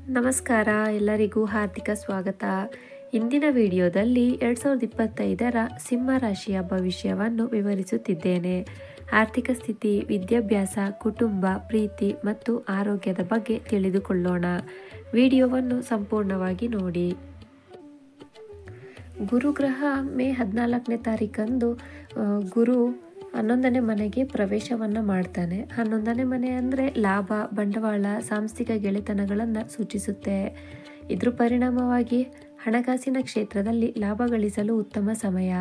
ನಮಸ್ಕಾರ, ಎಲ್ಲರಿಗೂ ಹಾರ್ದಿಕ ಸ್ವಾಗತ. ಇಂದಿನ ವಿಡಿಯೋದಲ್ಲಿ 2025ರ ಸಿಂಹ ರಾಶಿಯ ಭವಿಷ್ಯವನ್ನು ವಿವರಿಸುತ್ತಿದ್ದೇನೆ. ಆರ್ಥಿಕ ಸ್ಥಿತಿ, ವಿದ್ಯಾಭ್ಯಾಸ, ಕುಟುಂಬ, ಪ್ರೀತಿ ಮತ್ತು ಆರೋಗ್ಯದ ಬಗ್ಗೆ ತಿಳಿದುಕೊಳ್ಳೋಣ. ವಿಡಿಯೋವನ್ನು ಸಂಪೂರ್ಣವಾಗಿ ನೋಡಿ. ಗುರುಗ್ರಹ ಮೇ 14ನೇ ತಾರೀಕಂದು ಗುರು 11ನೇ ಮನೆಗೆ ಪ್ರವೇಶವನ್ನು ಮಾಡ್ತಾನೆ. 11ನೇ ಮನೆ ಅಂದರೆ ಲಾಭ, ಬಂಡವಾಳ, ಸಾಂಸ್ಥಿಕ ಗೆಳೆತನಗಳನ್ನು ಸೂಚಿಸುತ್ತೆ. ಇದ್ರ ಪರಿಣಾಮವಾಗಿ ಹಣಕಾಸಿನ ಕ್ಷೇತ್ರದಲ್ಲಿ ಲಾಭ ಗಳಿಸಲು ಉತ್ತಮ ಸಮಯ.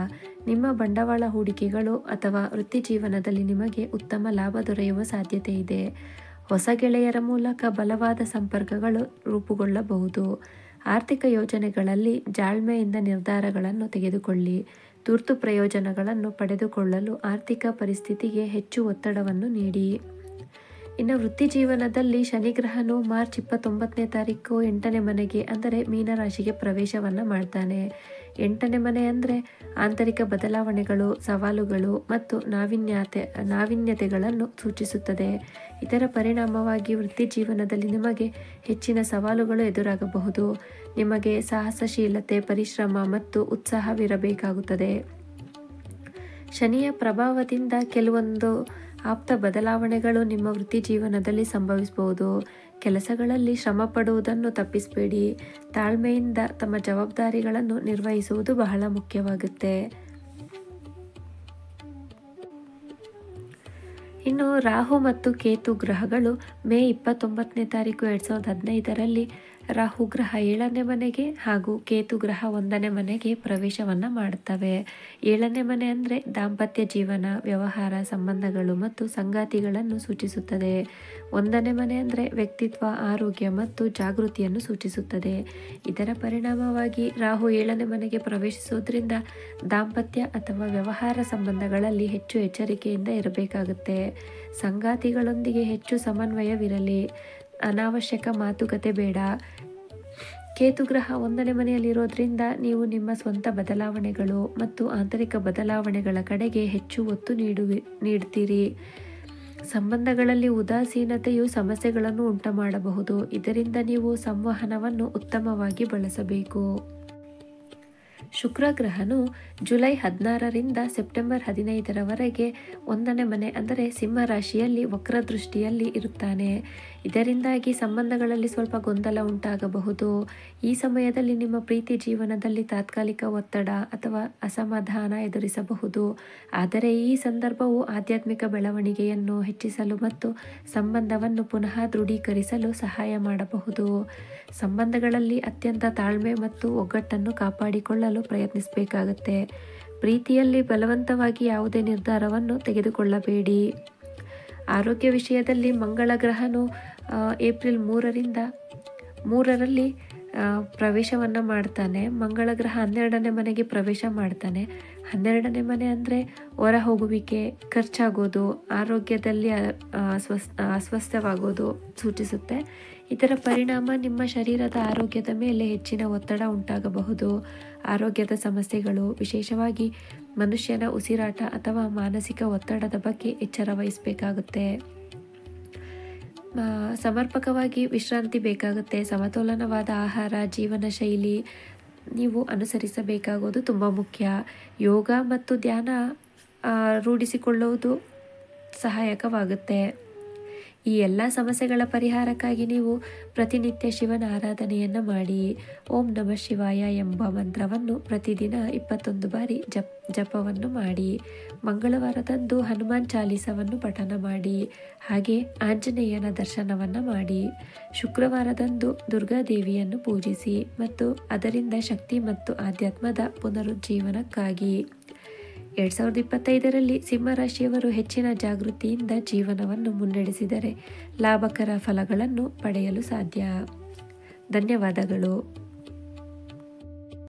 ನಿಮ್ಮ ಬಂಡವಾಳ ಹೂಡಿಕೆಗಳು ಅಥವಾ ವೃತ್ತಿ ಜೀವನದಲ್ಲಿ ನಿಮಗೆ ಉತ್ತಮ ಲಾಭ ದೊರೆಯುವ ಸಾಧ್ಯತೆ ಇದೆ. ಹೊಸ ಗೆಳೆಯರ ಮೂಲಕ ಬಲವಾದ ಸಂಪರ್ಕಗಳು ರೂಪುಗೊಳ್ಳಬಹುದು. ಆರ್ಥಿಕ ಯೋಜನೆಗಳಲ್ಲಿ ಜಾಳ್ಮೆಯಿಂದ ನಿರ್ಧಾರಗಳನ್ನು ತೆಗೆದುಕೊಳ್ಳಿ. ತುರ್ತು ಪ್ರಯೋಜನಗಳನ್ನು ಪಡೆದುಕೊಳ್ಳಲು ಆರ್ಥಿಕ ಪರಿಸ್ಥಿತಿಗೆ ಹೆಚ್ಚು ಒತ್ತಡವನ್ನು ನೀಡಿ. ಇನ್ನು ವೃತ್ತಿ ಜೀವನದಲ್ಲಿ ಶನಿಗ್ರಹನು ಮಾರ್ಚ್ 29ನೇ ತಾರೀಕು 8ನೇ ಮನೆಗೆ ಅಂದರೆ ಮೀನರಾಶಿಗೆ ಪ್ರವೇಶವನ್ನು ಮಾಡ್ತಾನೆ. 8ನೇ ಮನೆ ಅಂದರೆ ಆಂತರಿಕ ಬದಲಾವಣೆಗಳು, ಸವಾಲುಗಳು ಮತ್ತು ನಾವೀನ್ಯತೆಗಳನ್ನು ಸೂಚಿಸುತ್ತದೆ. ಇದರ ಪರಿಣಾಮವಾಗಿ ವೃತ್ತಿ ಜೀವನದಲ್ಲಿ ನಿಮಗೆ ಹೆಚ್ಚಿನ ಸವಾಲುಗಳು ಎದುರಾಗಬಹುದು. ನಿಮಗೆ ಸಾಹಸಶೀಲತೆ, ಪರಿಶ್ರಮ ಮತ್ತು ಉತ್ಸಾಹವಿರಬೇಕಾಗುತ್ತದೆ. ಶನಿಯ ಪ್ರಭಾವದಿಂದ ಕೆಲವೊಂದು ಆಪ್ತ ಬದಲಾವಣೆಗಳು ನಿಮ್ಮ ವೃತ್ತಿ ಜೀವನದಲ್ಲಿ ಸಂಭವಿಸಬಹುದು. ಕೆಲಸಗಳಲ್ಲಿ ಶ್ರಮ ಪಡುವುದನ್ನು ತಪ್ಪಿಸಬೇಡಿ. ತಾಳ್ಮೆಯಿಂದ ತಮ್ಮ ಜವಾಬ್ದಾರಿಗಳನ್ನು ನಿರ್ವಹಿಸುವುದು ಬಹಳ ಮುಖ್ಯವಾಗುತ್ತೆ. ಇನ್ನು ರಾಹು ಮತ್ತು ಕೇತು ಗ್ರಹಗಳು ಮೇ 29ನೇ ತಾರೀಕು 2015ರಲ್ಲಿ ರಾಹು ಗ್ರಹ 7ನೇ ಮನೆಗೆ ಹಾಗೂ ಕೇತು ಗ್ರಹ 1ನೇ ಮನೆಗೆ ಪ್ರವೇಶವನ್ನು ಮಾಡುತ್ತವೆ. 7ನೇ ಮನೆ ಅಂದರೆ ದಾಂಪತ್ಯ ಜೀವನ, ವ್ಯವಹಾರ, ಸಂಬಂಧಗಳು ಮತ್ತು ಸಂಗಾತಿಗಳನ್ನು ಸೂಚಿಸುತ್ತದೆ. 1ನೇ ಮನೆ ಅಂದರೆ ವ್ಯಕ್ತಿತ್ವ, ಆರೋಗ್ಯ ಮತ್ತು ಜಾಗೃತಿಯನ್ನು ಸೂಚಿಸುತ್ತದೆ. ಇದರ ಪರಿಣಾಮವಾಗಿ ರಾಹು 7ನೇ ಮನೆಗೆ ಪ್ರವೇಶಿಸುವುದರಿಂದ ದಾಂಪತ್ಯ ಅಥವಾ ವ್ಯವಹಾರ ಸಂಬಂಧಗಳಲ್ಲಿ ಹೆಚ್ಚು ಎಚ್ಚರಿಕೆಯಿಂದ ಇರಬೇಕಾಗುತ್ತೆ. ಸಂಗಾತಿಗಳೊಂದಿಗೆ ಹೆಚ್ಚು ಸಮನ್ವಯವಿರಲಿ. ಅನಾವಶ್ಯಕ ಮಾತುಕತೆ ಬೇಡ. ಕೇತು ಗ್ರಹ 1ನೇ ಮನೆಯಲ್ಲಿರೋದ್ರಿಂದ ನೀವು ನಿಮ್ಮ ಸ್ವಂತ ಬದಲಾವಣೆಗಳು ಮತ್ತು ಆಂತರಿಕ ಬದಲಾವಣೆಗಳ ಕಡೆಗೆ ಹೆಚ್ಚು ಒತ್ತು ನೀಡ್ತೀರಿ. ಸಂಬಂಧಗಳಲ್ಲಿ ಉದಾಸೀನತೆಯು ಸಮಸ್ಯೆಗಳನ್ನು ಉಂಟುಮಾಡಬಹುದು. ಇದರಿಂದ ನೀವು ಸಂವಹನವನ್ನು ಉತ್ತಮವಾಗಿ ಬಳಸಬೇಕು. ಶುಕ್ರ ಗ್ರಹನು ಜುಲೈ 16ರಿಂದ ಸೆಪ್ಟೆಂಬರ್ 15ರವರೆಗೆ 1ನೇ ಮನೆ ಅಂದರೆ ಸಿಂಹ ರಾಶಿಯಲ್ಲಿ ವಕ್ರದೃಷ್ಟಿಯಲ್ಲಿ ಇರುತ್ತಾನೆ. ಇದರಿಂದಾಗಿ ಸಂಬಂಧಗಳಲ್ಲಿ ಸ್ವಲ್ಪ ಗೊಂದಲ ಉಂಟಾಗಬಹುದು. ಈ ಸಮಯದಲ್ಲಿ ನಿಮ್ಮ ಪ್ರೀತಿ ಜೀವನದಲ್ಲಿ ತಾತ್ಕಾಲಿಕ ಒತ್ತಡ ಅಥವಾ ಅಸಮಾಧಾನ ಎದುರಿಸಬಹುದು. ಆದರೆ ಈ ಸಂದರ್ಭವು ಆಧ್ಯಾತ್ಮಿಕ ಬೆಳವಣಿಗೆಯನ್ನು ಹೆಚ್ಚಿಸಲು ಮತ್ತು ಸಂಬಂಧವನ್ನು ಪುನಃ ದೃಢೀಕರಿಸಲು ಸಹಾಯ ಮಾಡಬಹುದು. ಸಂಬಂಧಗಳಲ್ಲಿ ಅತ್ಯಂತ ತಾಳ್ಮೆ ಮತ್ತು ಒಗ್ಗಟ್ಟನ್ನು ಕಾಪಾಡಿಕೊಳ್ಳಲು ಪ್ರಯತ್ನಿಸಬೇಕಾಗುತ್ತೆ. ಪ್ರೀತಿಯಲ್ಲಿ ಬಲವಂತವಾಗಿ ಯಾವುದೇ ನಿರ್ಧಾರವನ್ನು ತೆಗೆದುಕೊಳ್ಳಬೇಡಿ. ಆರೋಗ್ಯ ವಿಷಯದಲ್ಲಿ ಮಂಗಳ ಗ್ರಹನು ಏಪ್ರಿಲ್ 3ರಲ್ಲಿ ಪ್ರವೇಶವನ್ನು ಮಾಡ್ತಾನೆ. ಮಂಗಳ ಗ್ರಹ 12ನೇ ಮನೆಗೆ ಪ್ರವೇಶ ಮಾಡ್ತಾನೆ. 12ನೇ ಮನೆ ಅಂದರೆ ಹೊರ ಹೋಗುವಿಕೆ, ಖರ್ಚಾಗೋದು, ಆರೋಗ್ಯದಲ್ಲಿ ಅಸ್ವಸ್ಥವಾಗೋದು ಸೂಚಿಸುತ್ತೆ. ಇದರ ಪರಿಣಾಮ ನಿಮ್ಮ ಶರೀರದ ಆರೋಗ್ಯದ ಮೇಲೆ ಹೆಚ್ಚಿನ ಒತ್ತಡ ಉಂಟಾಗಬಹುದು. ಆರೋಗ್ಯದ ಸಮಸ್ಯೆಗಳು, ವಿಶೇಷವಾಗಿ ಮನುಷ್ಯನ ಉಸಿರಾಟ ಅಥವಾ ಮಾನಸಿಕ ಒತ್ತಡದ ಬಗ್ಗೆ ಎಚ್ಚರ ವಹಿಸಬೇಕಾಗುತ್ತೆ. ಸಮರ್ಪಕವಾಗಿ ವಿಶ್ರಾಂತಿ ಬೇಕಾಗುತ್ತೆ. ಸಮತೋಲನವಾದ ಆಹಾರ, ಜೀವನ ಶೈಲಿ ನೀವು ಅನುಸರಿಸಬೇಕಾಗೋದು ತುಂಬ ಮುಖ್ಯ. ಯೋಗ ಮತ್ತು ಧ್ಯಾನ ರೂಢಿಸಿಕೊಳ್ಳುವುದು ಸಹಾಯಕವಾಗುತ್ತೆ. ಈ ಎಲ್ಲ ಸಮಸ್ಯೆಗಳ ಪರಿಹಾರಕ್ಕಾಗಿ ನೀವು ಪ್ರತಿನಿತ್ಯ ಶಿವನ ಆರಾಧನೆಯನ್ನು ಮಾಡಿ. ಓಂ ನಮಃ ಶಿವಾಯ ಎಂಬ ಮಂತ್ರವನ್ನು ಪ್ರತಿದಿನ 21 ಬಾರಿ ಜಪವನ್ನು ಮಾಡಿ. ಮಂಗಳವಾರದಂದು ಹನುಮಾನ್ ಚಾಲೀಸವನ್ನು ಪಠನ ಮಾಡಿ. ಹಾಗೆ ಆಂಜನೇಯನ ದರ್ಶನವನ್ನು ಮಾಡಿ. ಶುಕ್ರವಾರದಂದು ದುರ್ಗಾದೇವಿಯನ್ನು ಪೂಜಿಸಿ ಮತ್ತು ಅದರಿಂದ ಶಕ್ತಿ ಮತ್ತು ಆಧ್ಯಾತ್ಮದ ಪುನರುಜ್ಜೀವನಕ್ಕಾಗಿ. 2025ರಲ್ಲಿ ಸಿಂಹರಾಶಿಯವರು ಹೆಚ್ಚಿನ ಜಾಗೃತಿಯಿಂದ ಜೀವನವನ್ನು ಮುನ್ನಡೆಸಿದರೆ ಲಾಭಕರ ಫಲಗಳನ್ನು ಪಡೆಯಲು ಸಾಧ್ಯ. ಧನ್ಯವಾದಗಳು.